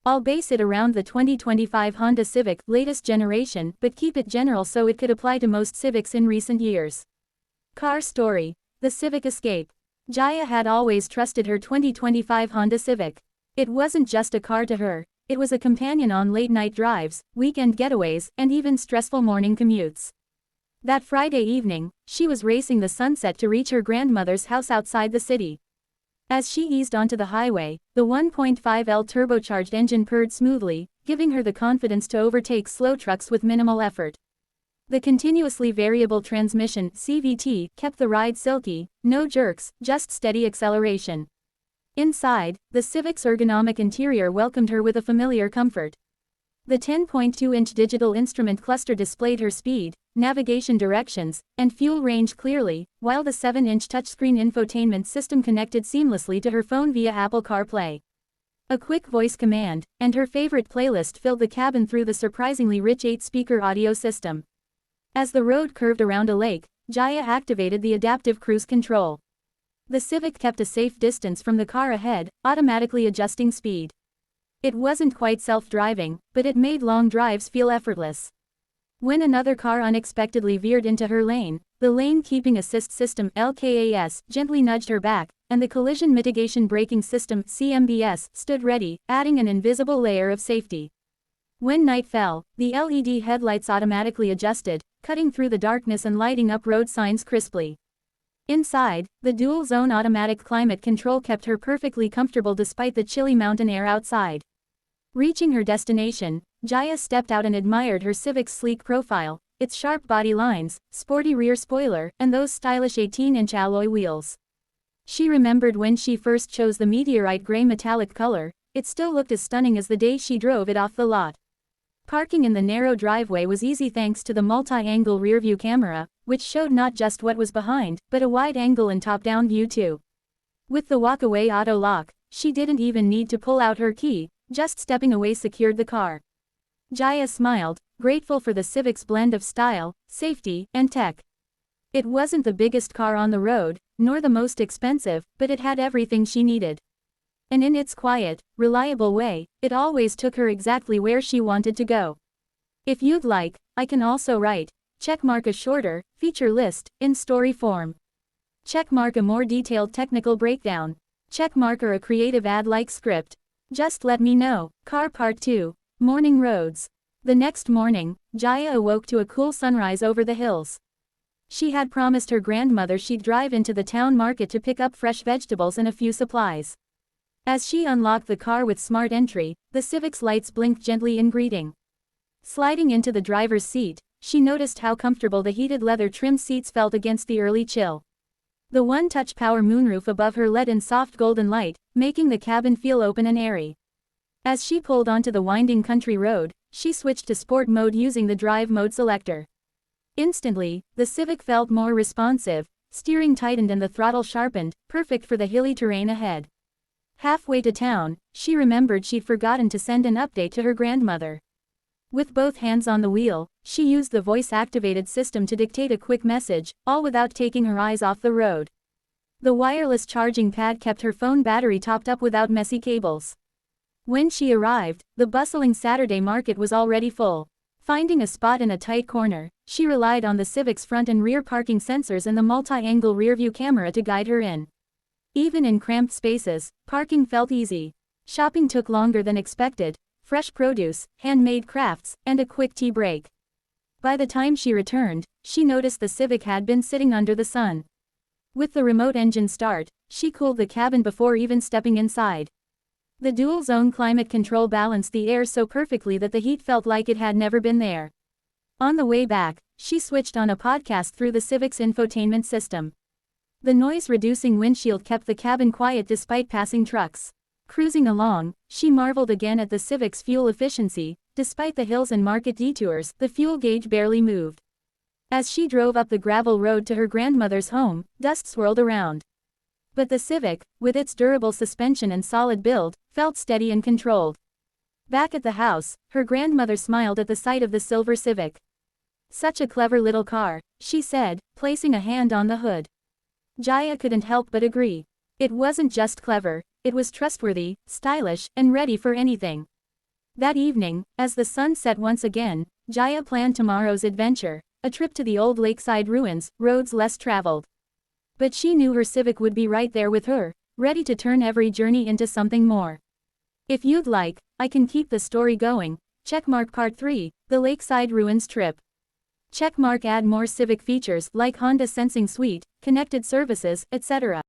I'll base it around the 2025 Honda Civic, latest generation, but keep it general so it could apply to most Civics in recent years. Car story. The Civic Escape. Jaya had always trusted her 2025 Honda Civic. It wasn't just a car to her, it was a companion on late-night drives, weekend getaways, and even stressful morning commutes. That Friday evening, she was racing the sunset to reach her grandmother's house outside the city. As she eased onto the highway, the 1.5L turbocharged engine purred smoothly, giving her the confidence to overtake slow trucks with minimal effort. The continuously variable transmission (CVT) kept the ride silky, no jerks, just steady acceleration. Inside, the Civic's ergonomic interior welcomed her with a familiar comfort. The 10.2-inch digital instrument cluster displayed her speed, navigation directions, and fuel range clearly, while the 7-inch touchscreen infotainment system connected seamlessly to her phone via Apple CarPlay. A quick voice command, and her favorite playlist filled the cabin through the surprisingly rich 8-speaker audio system. As the road curved around a lake, Jaya activated the adaptive cruise control. The Civic kept a safe distance from the car ahead, automatically adjusting speed. It wasn't quite self-driving, but it made long drives feel effortless. When another car unexpectedly veered into her lane, the Lane Keeping Assist System (LKAS) gently nudged her back, and the Collision Mitigation Braking System (CMBS) stood ready, adding an invisible layer of safety. When night fell, the LED headlights automatically adjusted, cutting through the darkness and lighting up road signs crisply. Inside, the dual-zone automatic climate control kept her perfectly comfortable despite the chilly mountain air outside. Reaching her destination, Jaya stepped out and admired her Civic's sleek profile, its sharp body lines, sporty rear spoiler, and those stylish 18-inch alloy wheels. She remembered when she first chose the meteorite gray metallic color, it still looked as stunning as the day she drove it off the lot. Parking in the narrow driveway was easy thanks to the multi-angle rearview camera, which showed not just what was behind, but a wide-angle and top-down view too. With the walk-away auto lock, she didn't even need to pull out her key, just stepping away secured the car. Jaya smiled, grateful for the Civic's blend of style, safety, and tech. It wasn't the biggest car on the road, nor the most expensive, but it had everything she needed. And in its quiet, reliable way, it always took her exactly where she wanted to go. If you'd like, I can also write, checkmark a shorter, feature list, in story form. Checkmark a more detailed technical breakdown. Checkmark or a creative ad-like script. Just let me know. Car Part 2. Morning Roads. The next morning, Jaya awoke to a cool sunrise over the hills. She had promised her grandmother she'd drive into the town market to pick up fresh vegetables and a few supplies. As she unlocked the car with smart entry, the Civic's lights blinked gently in greeting. Sliding into the driver's seat, she noticed how comfortable the heated leather-trimmed seats felt against the early chill. The one-touch power moonroof above her let in soft golden light, making the cabin feel open and airy. As she pulled onto the winding country road, she switched to sport mode using the drive mode selector. Instantly, the Civic felt more responsive, steering tightened and the throttle sharpened, perfect for the hilly terrain ahead. Halfway to town, she remembered she'd forgotten to send an update to her grandmother. With both hands on the wheel, she used the voice-activated system to dictate a quick message, all without taking her eyes off the road. The wireless charging pad kept her phone battery topped up without messy cables. When she arrived, the bustling Saturday market was already full. Finding a spot in a tight corner, she relied on the Civic's front and rear parking sensors and the multi-angle rearview camera to guide her in. Even in cramped spaces, parking felt easy. Shopping took longer than expected. Fresh produce, handmade crafts, and a quick tea break. By the time she returned, she noticed the Civic had been sitting under the sun. With the remote engine start, she cooled the cabin before even stepping inside. The dual-zone climate control balanced the air so perfectly that the heat felt like it had never been there. On the way back, she switched on a podcast through the Civic's infotainment system. The noise-reducing windshield kept the cabin quiet despite passing trucks. Cruising along, she marveled again at the Civic's fuel efficiency. Despite the hills and market detours, the fuel gauge barely moved. As she drove up the gravel road to her grandmother's home, dust swirled around. But the Civic, with its durable suspension and solid build, felt steady and controlled. Back at the house, her grandmother smiled at the sight of the silver Civic. "Such a clever little car," she said, placing a hand on the hood. Jaya couldn't help but agree. It wasn't just clever, it was trustworthy, stylish, and ready for anything. That evening, as the sun set once again, Jaya planned tomorrow's adventure, a trip to the old lakeside ruins, roads less traveled. But she knew her Civic would be right there with her, ready to turn every journey into something more. If you'd like, I can keep the story going. Checkmark Part 3, the Lakeside Ruins Trip. Checkmark Add more Civic features like Honda Sensing Suite, connected services, etc.